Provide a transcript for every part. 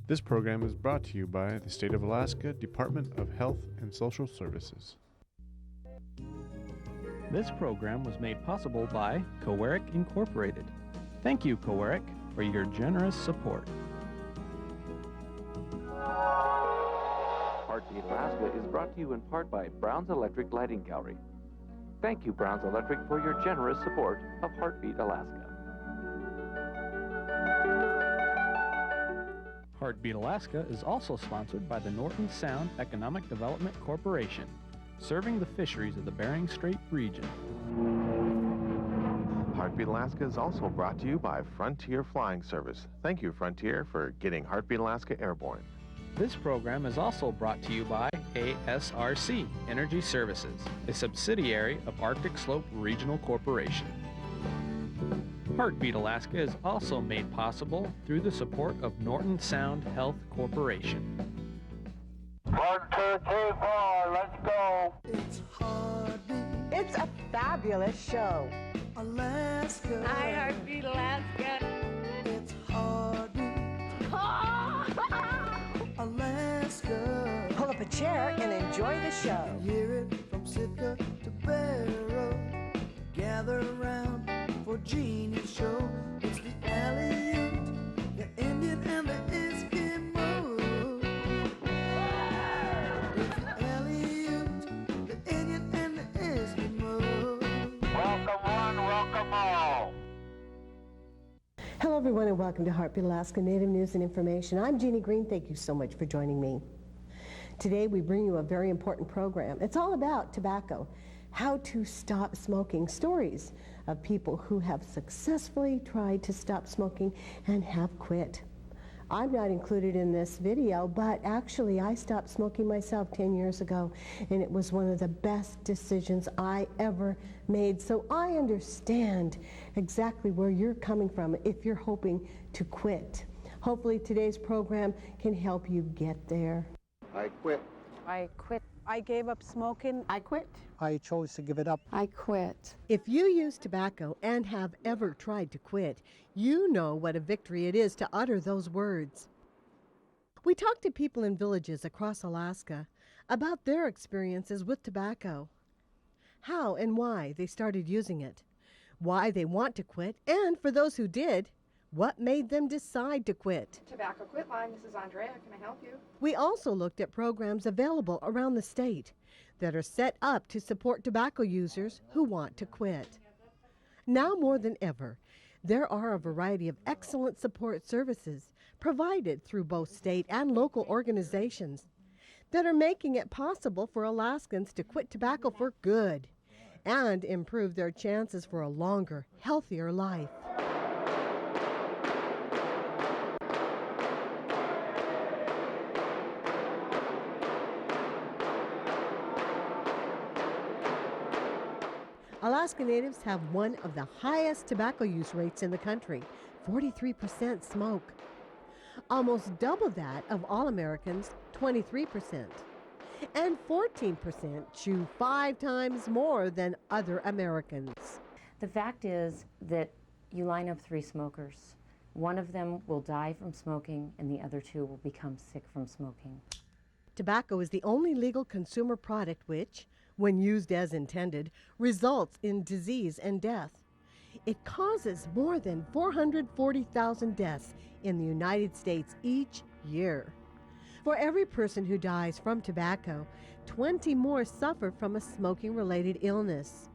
This program is brought to you by the State of Alaska Department of Health and Social Services. This program was made possible by Coeric Incorporated. Thank you, Coeric, for your generous support. Heartbeat Alaska is brought to you in part by Brown's Electric Lighting Gallery. Thank you, Brown's Electric, for your generous support of Heartbeat Alaska. Heartbeat Alaska is also sponsored by the Norton Sound Economic Development Corporation, serving the fisheries of the Bering Strait region. Heartbeat Alaska is also brought to you by Frontier Flying Service. Thank you, Frontier, for getting Heartbeat Alaska airborne. This program is also brought to you by ASRC Energy Services, a subsidiary of Arctic Slope Regional Corporation. Heartbeat Alaska is also made possible through the support of Norton Sound Health Corporation. 1, 2, 3, 4, let's go. It's Heartbeat. It's a fabulous show. Alaska. Hi, Heartbeat Alaska. It's Heartbeat. Alaska. Pull up a chair and enjoy the show. Hear it from Sitka to Barrow. Gather around for Jeannie's show. It's the Aleut, the Indian, and the Eskimo. It's the Aleut, the Indian, and the Eskimo. Welcome one, welcome all. Hello everyone and welcome to Heartbeat Alaska Native News and Information. I'm Jeannie Green. Thank you so much for joining me. Today we bring you a very important program. It's all about tobacco, how to stop smoking, stories of people who have successfully tried to stop smoking and have quit. I'm not included in this video, but actually I stopped smoking myself 10 years ago, and it was one of the best decisions I ever made. So I understand exactly where you're coming from if you're hoping to quit. Hopefully today's program can help you get there. I quit. I quit. I gave up smoking. I quit. I chose to give it up. I quit. If you use tobacco and have ever tried to quit, you know what a victory it is to utter those words. We talked to people in villages across Alaska about their experiences with tobacco, how and why they started using it, why they want to quit, and for those who did, what made them decide to quit. Tobacco Quit Line, this is Andrea. Can I help you? We also looked at programs available around the state that are set up to support tobacco users who want to quit. Now more than ever, there are a variety of excellent support services provided through both state and local organizations that are making it possible for Alaskans to quit tobacco for good and improve their chances for a longer, healthier life. Alaska Natives have one of the highest tobacco use rates in the country. 43% smoke. Almost double that of all Americans, 23%. And 14% chew 5 times more than other Americans. The fact is that you line up 3 smokers. One of them will die from smoking and the other 2 will become sick from smoking. Tobacco is the only legal consumer product which, when used as intended, results in disease and death. It causes more than 440,000 deaths in the United States each year. For every person who dies from tobacco, 20 more suffer from a smoking-related illness.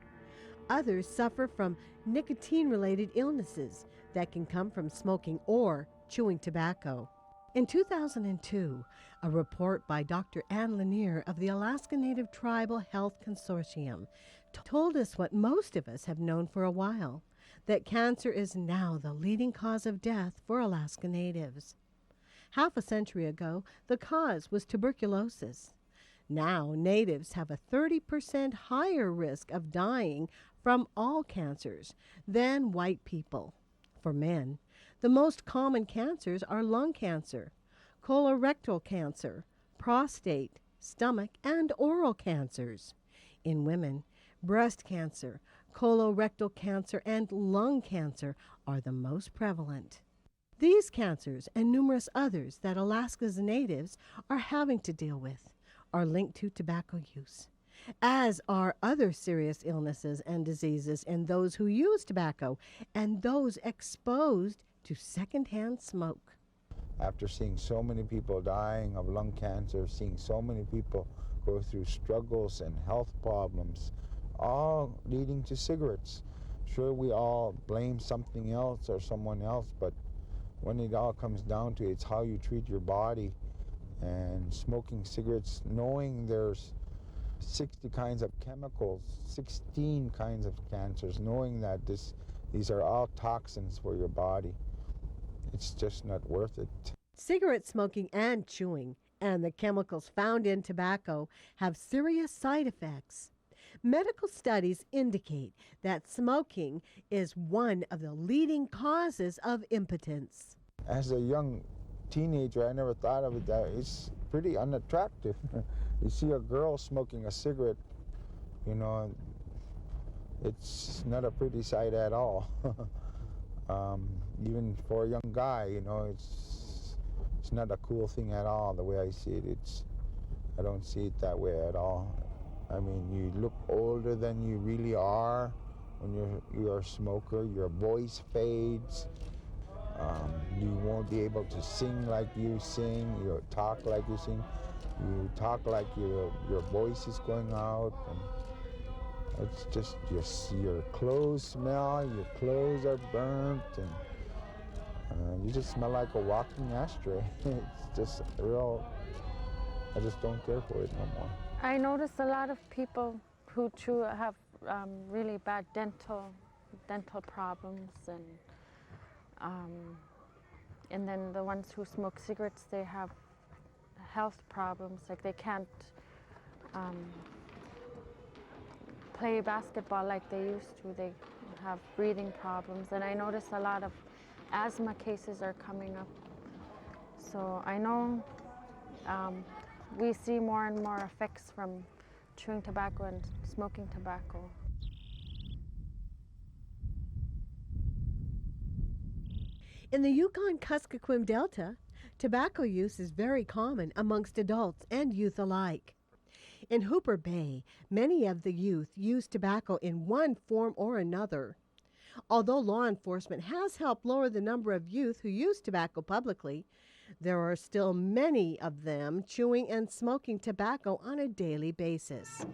Others suffer from nicotine-related illnesses that can come from smoking or chewing tobacco. In 2002, a report by Dr. Ann Lanier of the Alaska Native Tribal Health Consortium told us what most of us have known for a while, that cancer is now the leading cause of death for Alaska Natives. Half a century ago, the cause was tuberculosis. Now, Natives have a 30% higher risk of dying from all cancers than white people. For men, the most common cancers are lung cancer, colorectal cancer, prostate, stomach, and oral cancers. In women, breast cancer, colorectal cancer, and lung cancer are the most prevalent. These cancers and numerous others that Alaska's natives are having to deal with are linked to tobacco use, as are other serious illnesses and diseases in those who use tobacco and those exposed to secondhand smoke. After seeing so many people dying of lung cancer, seeing so many people go through struggles and health problems, all leading to cigarettes. Sure, we all blame something else or someone else, but when it all comes down to it, it's how you treat your body. And smoking cigarettes, knowing there's 60 kinds of chemicals, 16 kinds of cancers, knowing that these are all toxins for your body, it's just not worth it. Cigarette smoking and chewing and the chemicals found in tobacco have serious side effects. Medical studies indicate that smoking is one of the leading causes of impotence. As a young teenager, I never thought of it that it's pretty unattractive. You see a girl smoking a cigarette, you know, it's not a pretty sight at all. Even for a young guy, you know, it's not a cool thing at all. The way I see it, I don't see it that way at all. I mean, you look older than you really are when you're a smoker. Your voice fades. You won't be able to sing like you sing. You talk like you sing. You talk like your voice is going out. And it's just your clothes smell. Your clothes are burnt, and you just smell like a walking ashtray. It's just real. I just don't care for it no more. I notice a lot of people who chew have really bad dental problems, and then the ones who smoke cigarettes, they have health problems, like they can't play basketball like they used to. They have breathing problems, and I notice a lot of asthma cases are coming up. So I know we see more and more effects from chewing tobacco and smoking tobacco. In the Yukon-Kuskokwim Delta, tobacco use is very common amongst adults and youth alike. In Hooper Bay, many of the youth use tobacco in one form or another. Although law enforcement has helped lower the number of youth who use tobacco publicly, there are still many of them chewing and smoking tobacco on a daily basis.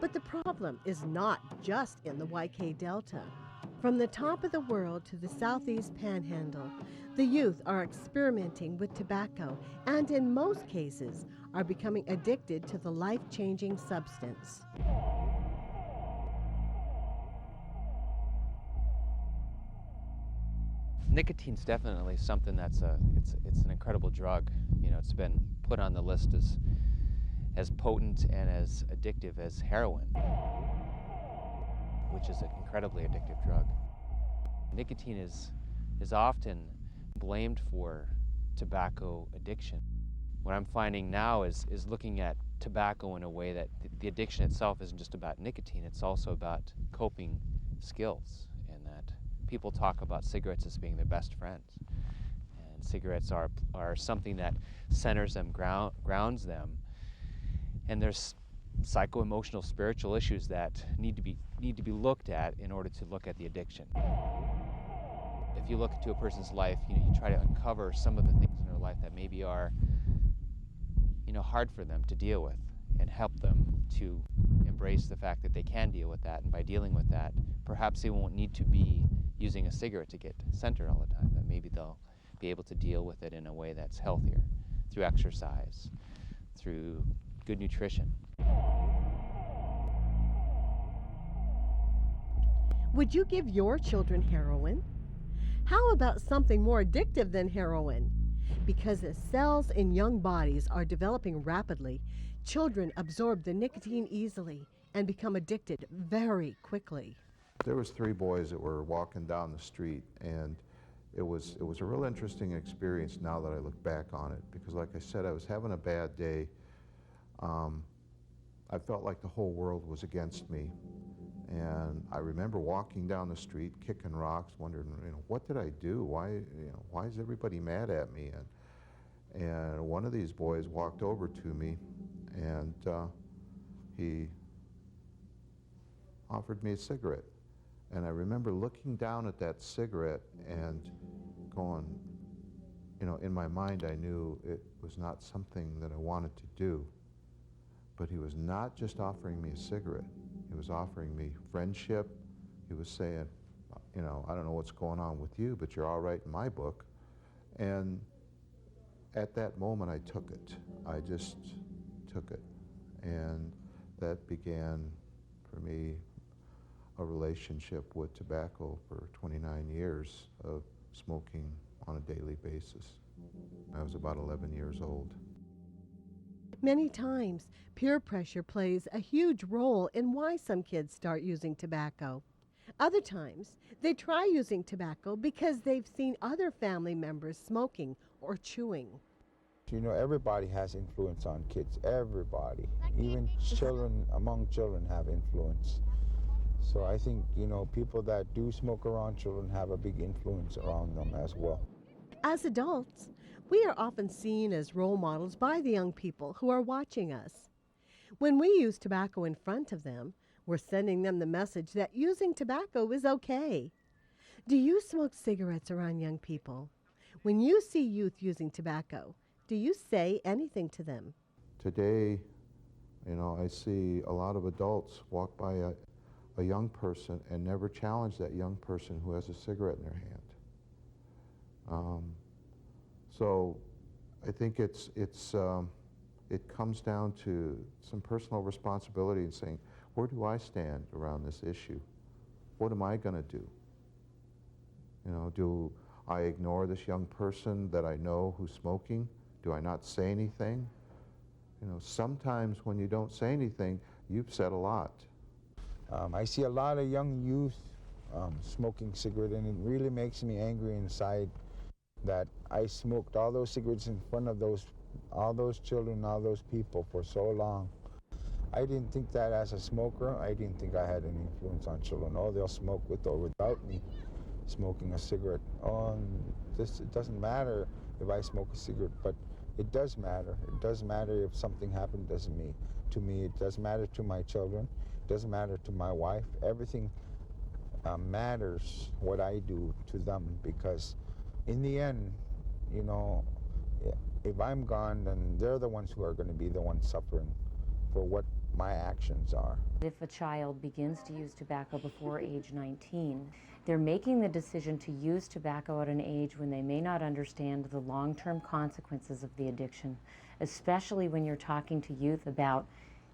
But the problem is not just in the YK Delta. From the top of the world to the southeast panhandle, the youth are experimenting with tobacco and in most cases are becoming addicted to the life-changing substance. Nicotine's definitely something that's it's an incredible drug. You know, it's been put on the list as potent and as addictive as heroin, which is an incredibly addictive drug. Nicotine is often blamed for tobacco addiction. What I'm finding now is looking at tobacco in a way that the addiction itself isn't just about nicotine, it's also about coping skills, and that people talk about cigarettes as being their best friends. And cigarettes are something that centers them, grounds them. And there's psycho-emotional, spiritual issues that need to be looked at in order to look at the addiction. If you look into a person's life, you try to uncover some of the things in their life that maybe are, hard for them to deal with, and help them to embrace the fact that they can deal with that. And by dealing with that, perhaps they won't need to be using a cigarette to get centered all the time. That maybe they'll be able to deal with it in a way that's healthier, through exercise, through good nutrition. Would you give your children heroin? How about something more addictive than heroin? Because the cells in young bodies are developing rapidly, children absorb the nicotine easily and become addicted very quickly. There was 3 boys that were walking down the street, and it was a real interesting experience now that I look back on it, because like I said, I was having a bad day. I felt like the whole world was against me, And I remember walking down the street, kicking rocks, wondering, what did I do? Why is everybody mad at me? And one of these boys walked over to me, and he offered me a cigarette. And I remember looking down at that cigarette and going, in my mind I knew it was not something that I wanted to do. But he was not just offering me a cigarette. He was offering me friendship. He was saying, I don't know what's going on with you, but you're all right in my book. And at that moment I took it. I just took it. And that began for me a relationship with tobacco for 29 years of smoking on a daily basis. I was about 11 years old. Many times, peer pressure plays a huge role in why some kids start using tobacco. Other times, they try using tobacco because they've seen other family members smoking or chewing. Everybody has influence on kids, everybody. Even children, among children, have influence. So I think, people that do smoke around children have a big influence around them as well. As adults, we are often seen as role models by the young people who are watching us. When we use tobacco in front of them, we're sending them the message that using tobacco is okay. Do you smoke cigarettes around young people? When you see youth using tobacco, do you say anything to them? Today, I see a lot of adults walk by a young person and never challenge that young person who has a cigarette in their hand. So I think it comes down to some personal responsibility and saying, where do I stand around this issue? What am I going to do? Do I ignore this young person that I know who's smoking? Do I not say anything? Sometimes when you don't say anything, you've said a lot. I see a lot of young youth smoking cigarettes, and it really makes me angry inside that I smoked all those cigarettes in front of all those children, all those people for so long. I didn't think that as a smoker. I didn't think I had any influence on children. Oh, they'll smoke with or without me smoking a cigarette. It doesn't matter if I smoke a cigarette, but it does matter. It does matter if something happened to me. It does matter to my children. It does matter to my wife. Everything matters what I do to them, because in the end, if I'm gone, then they're the ones who are going to be the ones suffering for what my actions are. If a child begins to use tobacco before age 19, they're making the decision to use tobacco at an age when they may not understand the long-term consequences of the addiction, especially when you're talking to youth about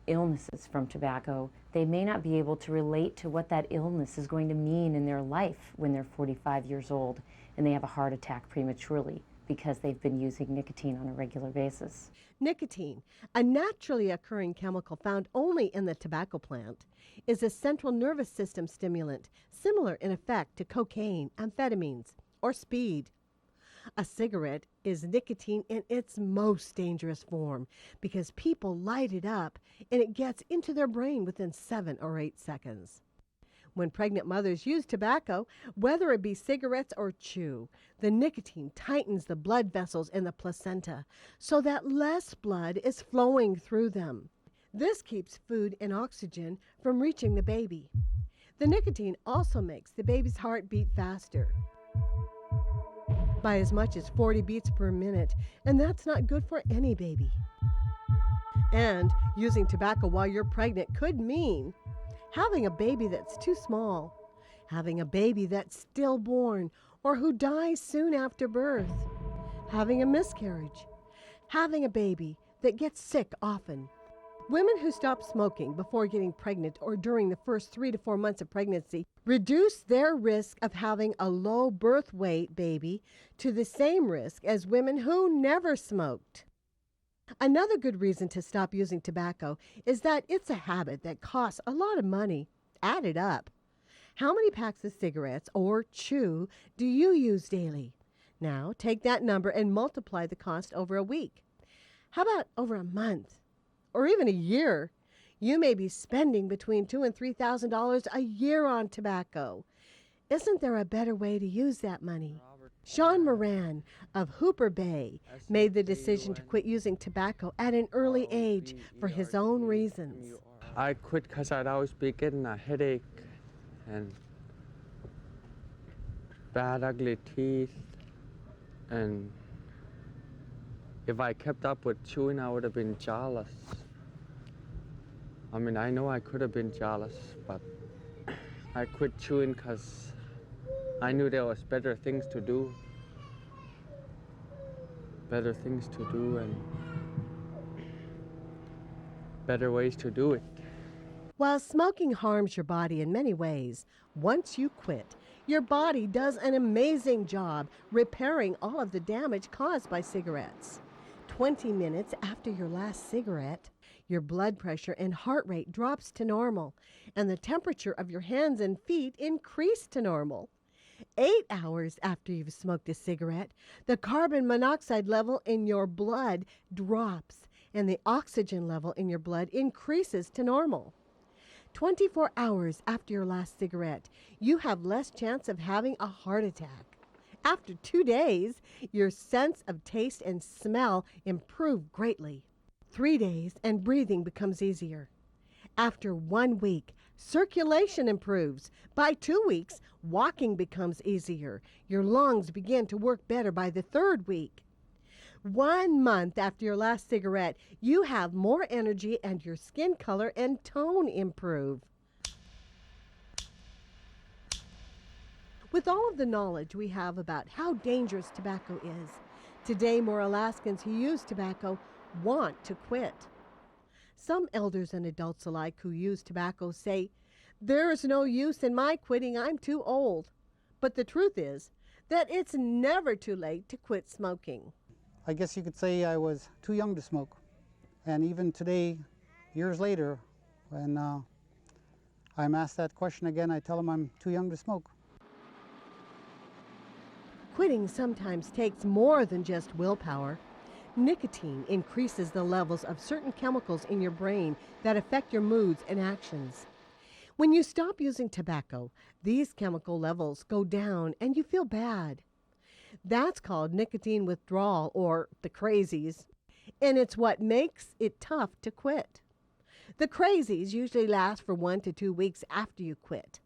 illnesses from tobacco. They may not be able to relate to what that illness is going to mean in their life when they're 45 years old and they have a heart attack prematurely because they've been using nicotine on a regular basis. Nicotine, a naturally occurring chemical found only in the tobacco plant, is a central nervous system stimulant, similar in effect to cocaine, amphetamines, or speed. A cigarette is nicotine in its most dangerous form because people light it up and it gets into their brain within 7 or 8 seconds. When pregnant mothers use tobacco, whether it be cigarettes or chew, the nicotine tightens the blood vessels in the placenta so that less blood is flowing through them. This keeps food and oxygen from reaching the baby. The nicotine also makes the baby's heart beat faster, by as much as 40 beats per minute, and that's not good for any baby. And using tobacco while you're pregnant could mean having a baby that's too small, having a baby that's stillborn or who dies soon after birth, having a miscarriage, having a baby that gets sick often. Women who stop smoking before getting pregnant or during the first 3 to 4 months of pregnancy reduce their risk of having a low birth weight baby to the same risk as women who never smoked. Another good reason to stop using tobacco is that it's a habit that costs a lot of money, added up. How many packs of cigarettes or chew do you use daily? Now, take that number and multiply the cost over a week. How about over a month? Or even a year? You may be spending between $2,000 and $3,000 a year on tobacco. Isn't there a better way to use that money? Shaun Murran of Hooper Bay made the decision to quit using tobacco at an early age for his own reasons. I quit because I'd always be getting a headache and bad, ugly teeth. And if I kept up with chewing, I would have been jealous. I mean, I know I could have been jealous, but I quit chewing because I knew there was better things to do. Better things to do and better ways to do it. While smoking harms your body in many ways, once you quit, your body does an amazing job repairing all of the damage caused by cigarettes. 20 minutes after your last cigarette, your blood pressure and heart rate drops to normal, and the temperature of your hands and feet increase to normal. 8 hours after you've smoked a cigarette, the carbon monoxide level in your blood drops, and the oxygen level in your blood increases to normal. 24 hours after your last cigarette, you have less chance of having a heart attack. After 2 days, your sense of taste and smell improve greatly. 3 days and breathing becomes easier. After 1 week, circulation improves. By 2 weeks, walking becomes easier. Your lungs begin to work better by the 3rd week. 1 month after your last cigarette, you have more energy and your skin color and tone improve. With all of the knowledge we have about how dangerous tobacco is, today more Alaskans who use tobacco want to quit. Some elders and adults alike who use tobacco say, "There's no use in my quitting, I'm too old." But the truth is that it's never too late to quit smoking. I guess you could say I was too young to smoke. And even today, years later, when I'm asked that question again, I tell them I'm too young to smoke. Quitting sometimes takes more than just willpower. Nicotine increases the levels of certain chemicals in your brain that affect your moods and actions. When you stop using tobacco, these chemical levels go down and you feel bad. That's called nicotine withdrawal, or the crazies, and it's what makes it tough to quit. The crazies usually last for 1 to 2 weeks after you quit.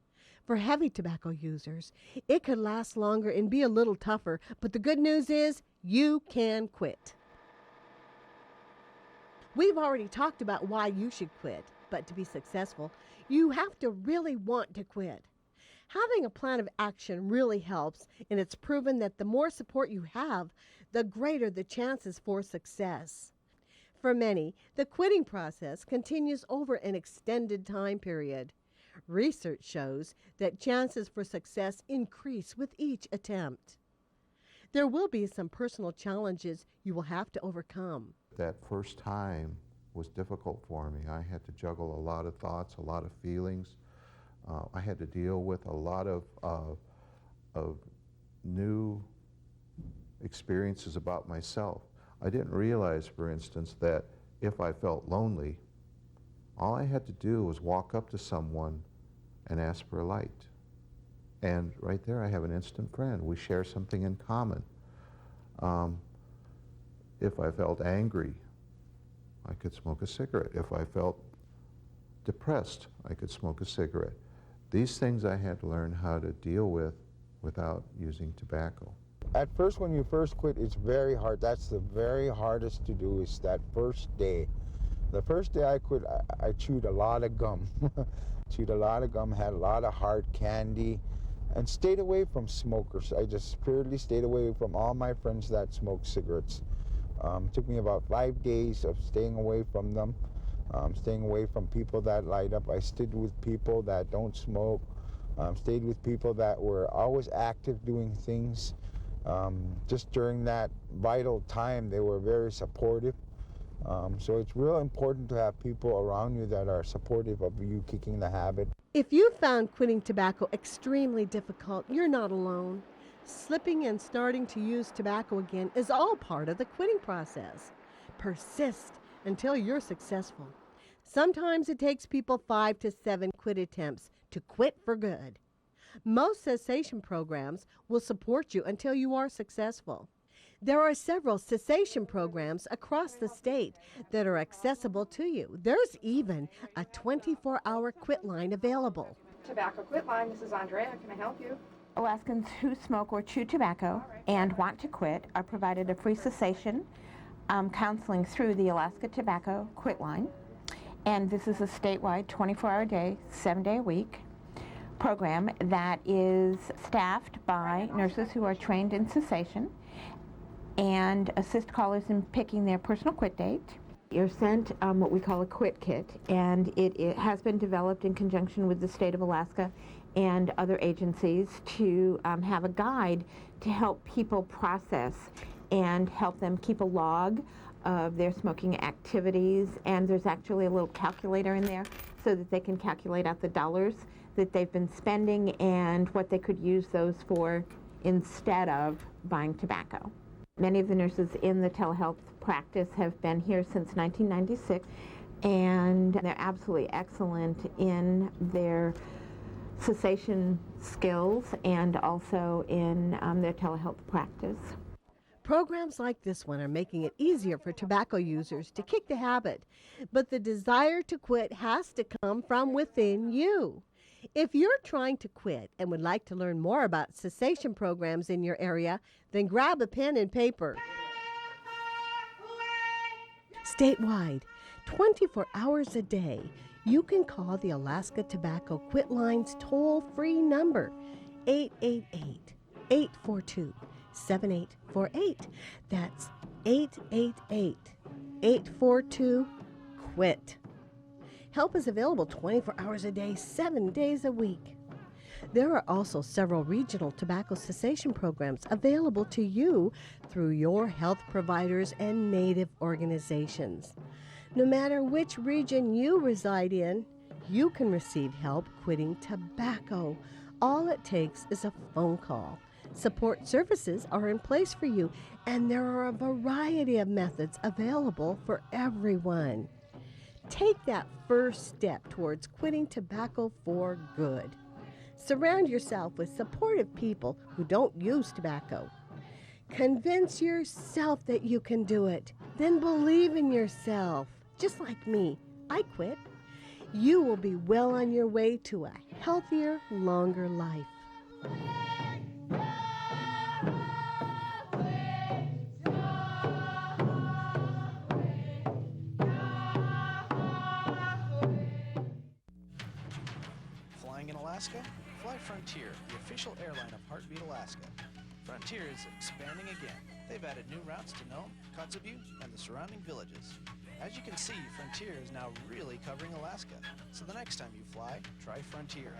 For heavy tobacco users, it could last longer and be a little tougher, but the good news is you can quit. We've already talked about why you should quit, but to be successful, you have to really want to quit. Having a plan of action really helps, and it's proven that the more support you have, the greater the chances for success. For many, the quitting process continues over an extended time period. Research shows that chances for success increase with each attempt. There will be some personal challenges you will have to overcome. That first time was difficult for me. I had to juggle a lot of thoughts, a lot of feelings. I had to deal with a lot of new experiences about myself. I didn't realize, for instance, that if I felt lonely, all I had to do was walk up to someone and ask for a light. And right there I have an instant friend. We share something in common. If I felt angry, I could smoke a cigarette. If I felt depressed, I could smoke a cigarette. These things I had to learn how to deal with without using tobacco. At first, when you first quit, it's very hard. That's the very hardest to do, is that first day. The first day I quit, I chewed a lot of gum. Chewed a lot of gum, had a lot of hard candy, and stayed away from smokers. I just purely stayed away from all my friends that smoked cigarettes. It took me about 5 days of staying away from them. Staying away from people that light up. I stayed with people that don't smoke. Stayed with people that were always active doing things. Just during that vital time, they were very supportive. So it's real important to have people around you that are supportive of you kicking the habit. If you found quitting tobacco extremely difficult, you're not alone. Slipping and starting to use tobacco again is all part of the quitting process. Persist until you're successful. Sometimes it takes people 5 to 7 quit attempts to quit for good. Most cessation programs will support you until you are successful. There are several cessation programs across the state that are accessible to you. There's even a 24-hour quit line available. Tobacco Quit Line, this is Andrea. Can I help you? Alaskans who smoke or chew tobacco and want to quit are provided a free cessation counseling through the Alaska Tobacco Quit Line. And this is a statewide 24-hour day, 7-day-a-week program that is staffed by nurses who are trained in cessation and assist callers in picking their personal quit date. You're sent what we call a quit kit, and it has been developed in conjunction with the state of Alaska and other agencies to have a guide to help people process and help them keep a log of their smoking activities. And there's actually a little calculator in there so that they can calculate out the dollars that they've been spending and what they could use those for instead of buying tobacco. Many of the nurses in the telehealth practice have been here since 1996, and they're absolutely excellent in their cessation skills and also in their telehealth practice. Programs like this one are making it easier for tobacco users to kick the habit, but the desire to quit has to come from within you. If you're trying to quit and would like to learn more about cessation programs in your area, then grab a pen and paper. Statewide, 24 hours a day, you can call the Alaska Tobacco Quit Line's toll-free number, 888-842-7848. That's 888-842-QUIT. Help is available 24 hours a day, 7 days a week. There are also several regional tobacco cessation programs available to you through your health providers and native organizations. No matter which region you reside in, you can receive help quitting tobacco. All it takes is a phone call. Support services are in place for you, and there are a variety of methods available for everyone. Take that first step towards quitting tobacco for good. Surround yourself with supportive people who don't use tobacco. Convince yourself that you can do it. Then believe in yourself. Just like me, I quit. You will be well on your way to a healthier, longer life. Flying in Alaska? Fly Frontier, the official airline of Heartbeat Alaska. Frontier is expanding again. They've added new routes to Nome, Kotzebue, and the surrounding villages. As you can see, Frontier is now really covering Alaska. So the next time you fly, try Frontier.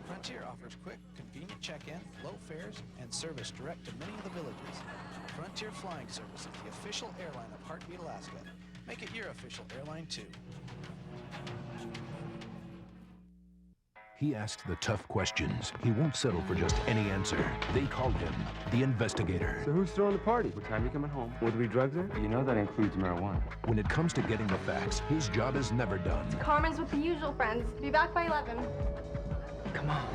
Frontier offers quick, convenient check-in, low fares, and service direct to many of the villages. Frontier Flying Service is the official airline of Heartbeat Alaska. Make it your official airline too. He asks the tough questions. He won't settle for just any answer. They call him the investigator. So who's throwing the party? What time are you coming home? Will there be drugs there? You know that includes marijuana. When it comes to getting the facts, his job is never done. Carmen's with the usual friends. Be back by 11. Come on.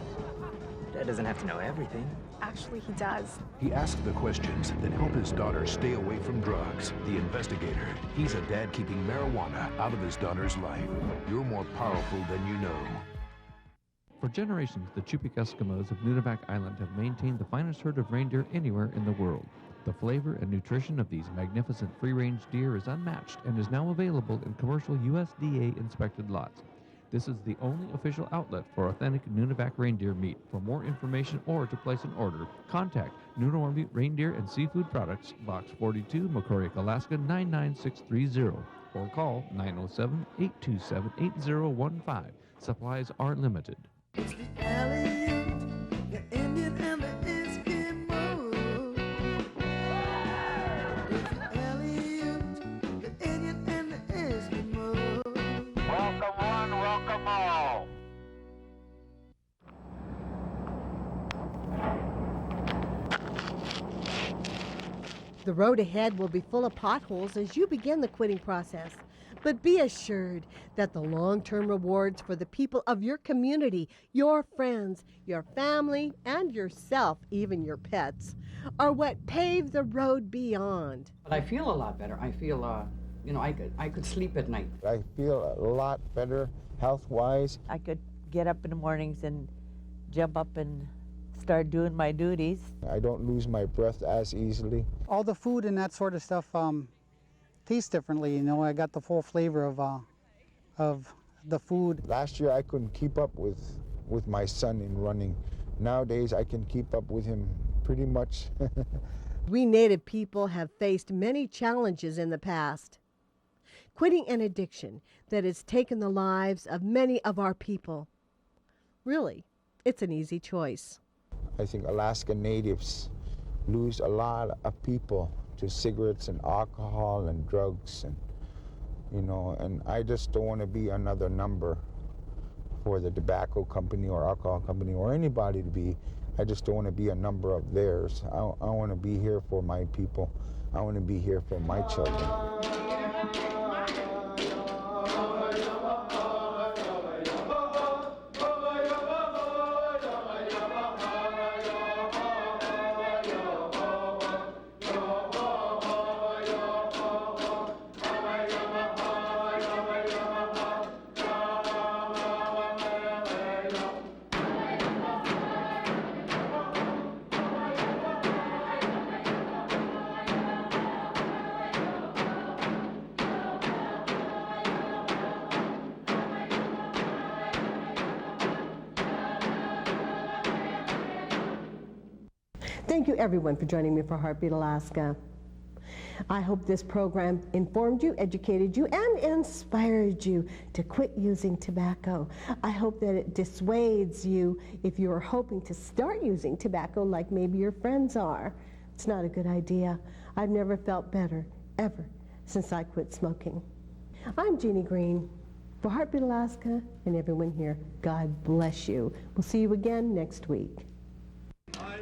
Dad doesn't have to know everything. Actually, he does. He asks the questions that help his daughter stay away from drugs. The investigator. He's a dad keeping marijuana out of his daughter's life. You're more powerful than you know. For generations, the Chupik Eskimos of Nunivak Island have maintained the finest herd of reindeer anywhere in the world. The flavor and nutrition of these magnificent free-range deer is unmatched and is now available in commercial USDA-inspected lots. This is the only official outlet for authentic Nunivak reindeer meat. For more information or to place an order, contact Nunavut Reindeer and Seafood Products, Box 42, Makoriak, Alaska 99630, or call 907-827-8015. Supplies are limited. It's the Aleut, the Indian and the Eskimo. It's the Aleut, the Indian and the Eskimo. Welcome one, welcome all. The road ahead will be full of potholes as you begin the quitting process. But be assured that the long-term rewards for the people of your community, your friends, your family, and yourself, even your pets, are what pave the road beyond. But I feel a lot better. I feel, you know, I could sleep at night. I feel a lot better health-wise. I could get up in the mornings and jump up and start doing my duties. I don't lose my breath as easily. All the food and that sort of stuff tastes differently. You know, I got the full flavor of the food. Last year I couldn't keep up with my son in running. Nowadays I can keep up with him pretty much. We Native people have faced many challenges in the past. Quitting an addiction that has taken the lives of many of our people. Really, it's an easy choice. I think Alaska Natives lose a lot of people to cigarettes and alcohol and drugs, and you know, and I just don't want to be another number for the tobacco company or alcohol company or anybody to be. I just don't want to be a number of theirs. I want to be here for my people. I want to be here for my children. Thank you everyone for joining me for Heartbeat Alaska. I hope this program informed you, educated you, and inspired you to quit using tobacco. I hope that it dissuades you if you're hoping to start using tobacco like maybe your friends are. It's not a good idea. I've never felt better, ever, since I quit smoking. I'm Jeannie Green. For Heartbeat Alaska and everyone here, God bless you. We'll see you again next week. Ay,